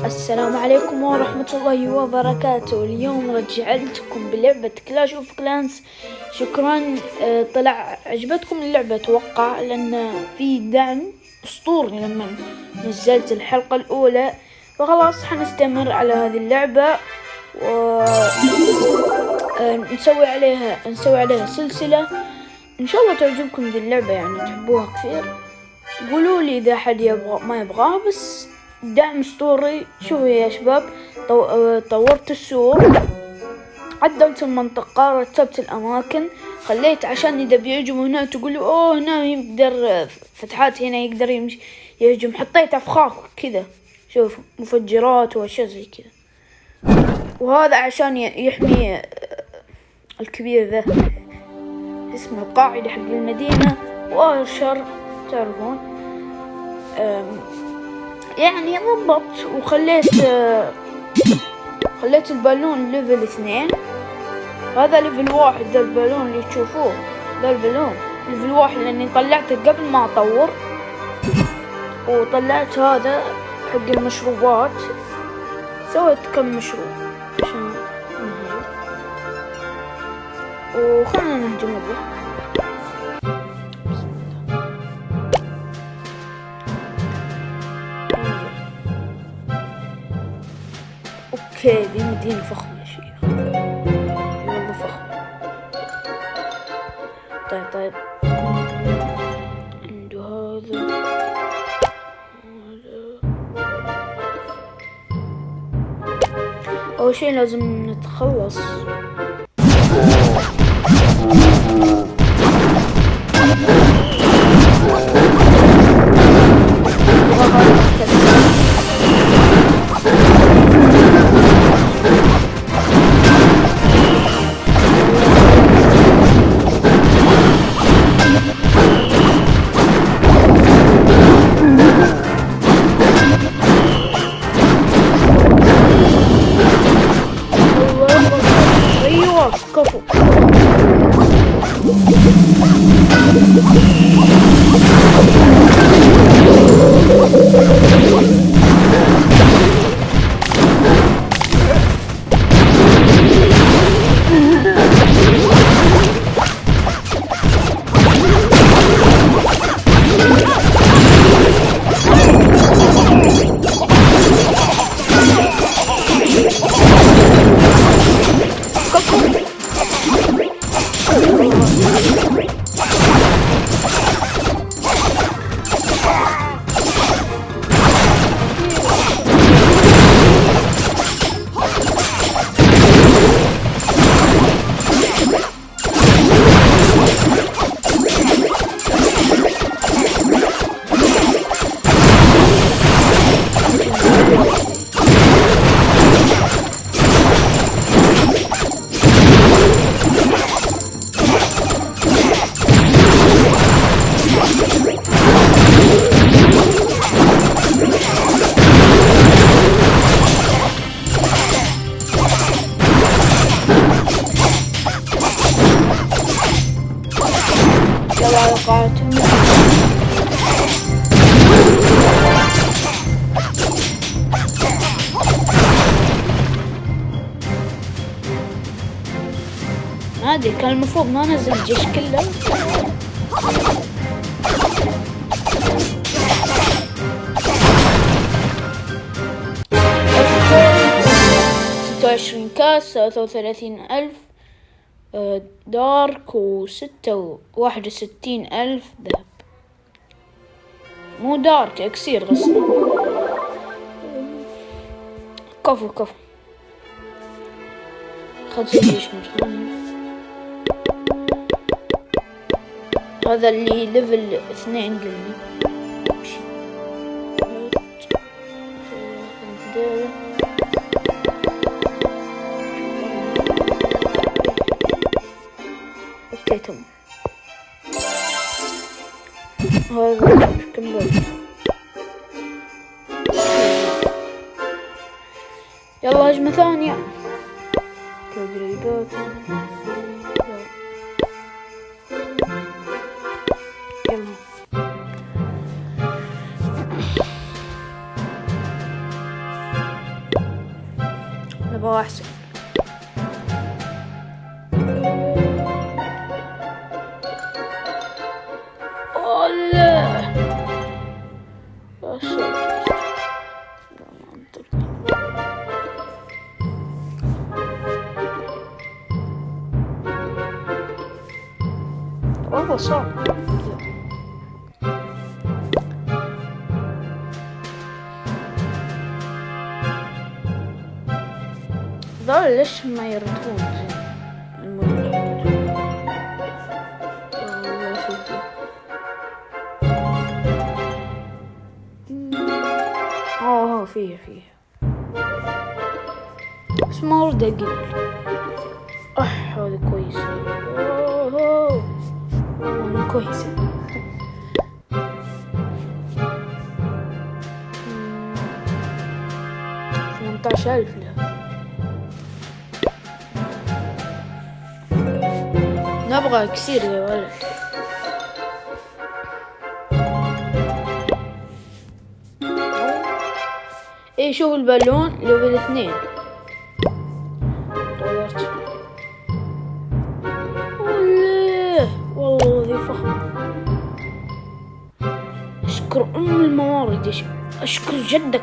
السلام عليكم ورحمة الله وبركاته. اليوم رجعتكم بلعبة كلاش اوف كلانس. شكرا. طلع عجبتكم اللعبة اتوقع، لان في دعم اسطوري لما نزلت الحلقة الاولى، فخلاص حنستمر على هذه اللعبة و نسوي عليها سلسلة. ان شاء الله تعجبكم ذي اللعبة، يعني تحبوها كثير. قولوا لي اذا حد يبغى ما يبغاها، بس دعم اسطوري. شوفوا يا شباب، طورت السور، عدلت المنطقة، رتبت الاماكن، خليت عشان اذا بيهجموا هنا تقولوا اوه هنا يقدر فتحات، هنا يقدر يمشي يهجم. حطيت افخاخ كذا، شوفوا مفجرات واشياء زي كذا. وهذا عشان يحمي الكبير ذا، اسمه القاعدة حق المدينة واشر، تعرفون. يعني ضبطت وخليت البالون ليفل 2. هذا ليفل 1، ذا البالون اللي تشوفوه، ذا البالون ليفل 1 لاني طلعته قبل ما اطور. وطلعت هذا حق المشروبات، سويت كم مشروب عشان نهجم، وخلنا نهجم به. اوكي، ذي مدينة فخمة يا شيخ، والله فخمة. طيب عنده هذا أول شي لازم نتخلص. كفو. ما ادري، كان المفروض ما نزل الجيش كله. 26 كاس، 33,000 دارك، و61,000 ذهب. مو دارك، اكسير غصب. كفو خذ الجيش مرة ثانية. هذا اللي ليفل 2 قلنا. اوكي تمام. هذا كمل. يلا هجمة ثانية. تدريبات. يلا ابغى احسن. الله والله صعب. ذول ليش ما يردون زين المدن حقتهم؟ فيه بس ما اريد اقل. هذه كويسة. كويسة. 18,000 لها. نبغى كثير يا ولد. ايه شوف البالون ليفل 2. طورت. والله ذي فخمة. اشكر الموارد، اشكر جدك.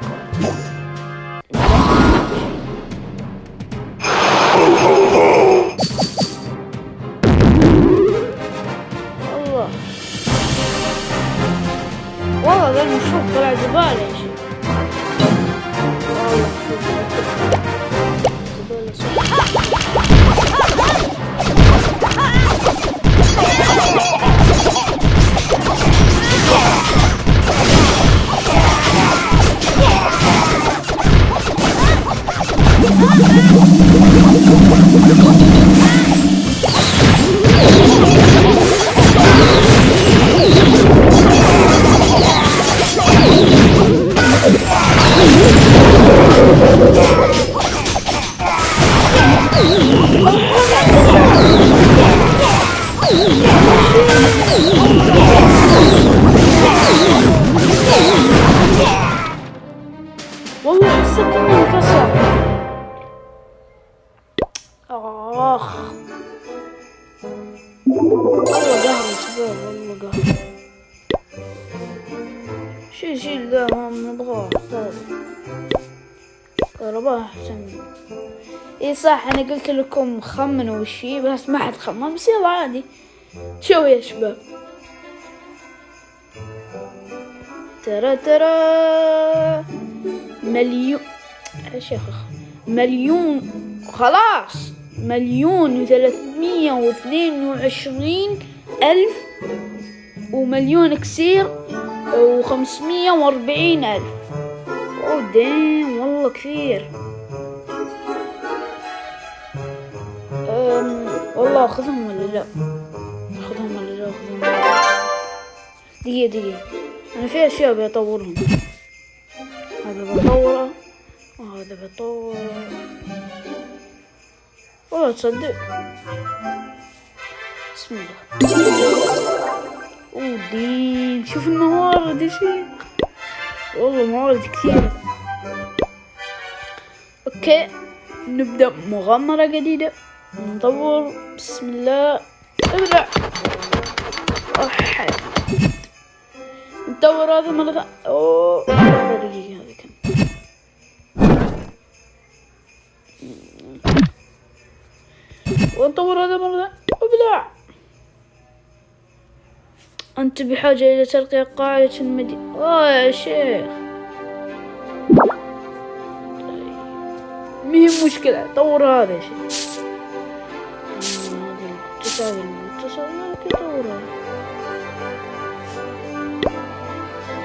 والله ذا المشروب طلع زبالة يا شيخ. والله حسيت انه انكسر. والله قهر يا شباب، والله قهر. شيل ذا ما نبغاه. كهرباء احسن. اي صح، انا قلت لكم خمنوا وشي بس ما حد خمن، بس يلا عادي. شو يا شباب، ترى مليون يا شيخ، مليون خلاص، 1,322,000 ومليون كسير و540,000. اوه دين والله كثير. والله اخذهم ولا لا؟ دقيقة انا في اشياء بطورهم. هذا بطوره وهذا بطوره. والله تصدق، بسم الله. دين شوف الموارد يا شيخ، والله موارد كثيرة. اوكي نبدأ مغامرة جديدة، نطور. بسم الله ابدأ. نطور هذا مرة ثانية. دقيقة هذا كان. ونطور هذا مرة ثانية. ابدأ. أنت بحاجة إلى ترقية قاعدة المدينة. يا شيخ مهم مشكلة، طور هذا يا شيخ. هذا التصاوير طور هذا.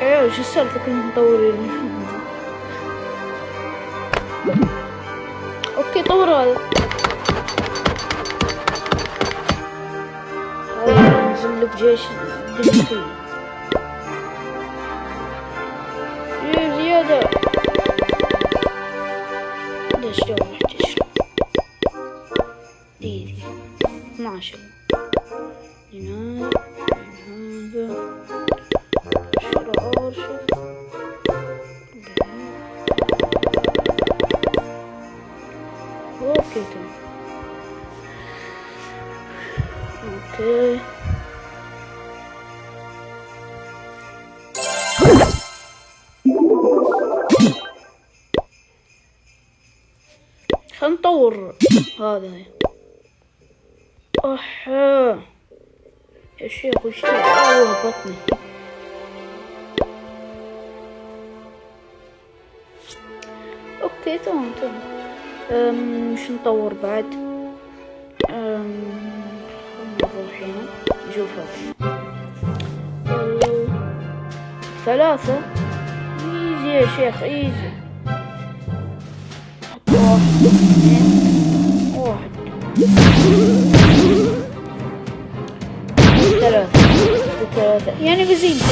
ايوه شو السالفة كنا مطورين. اوكي طور هذا. ننزل لك جيش دمشقي. زيادة. ليش جو جيش؟ دي 12. هنا هذا أرشف. اوكي تمام. اوكي خلينا نطور هذا. يا شيخ وش بطني. اوكي تمام. مش نطور بعد. نروح هنا نشوف هذا 3. ايزي يا شيخ ايزي. حط 1 2 1 3 يعني بزيد 3.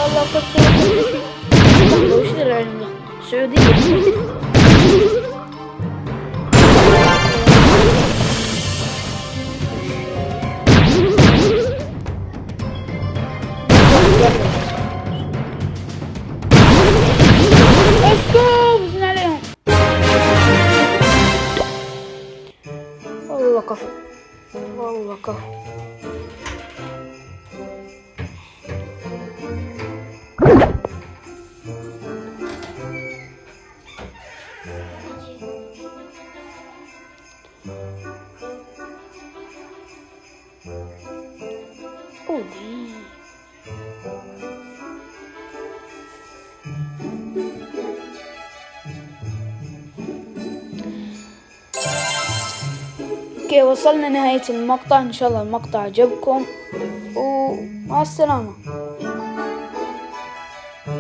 الله كثر. وش ذا العلم ده؟ سعودية. فزنا عليهم. والله كفو والله كفو. اوكي وصلنا نهاية المقطع. ان شاء الله المقطع عجبكم ومع السلامة.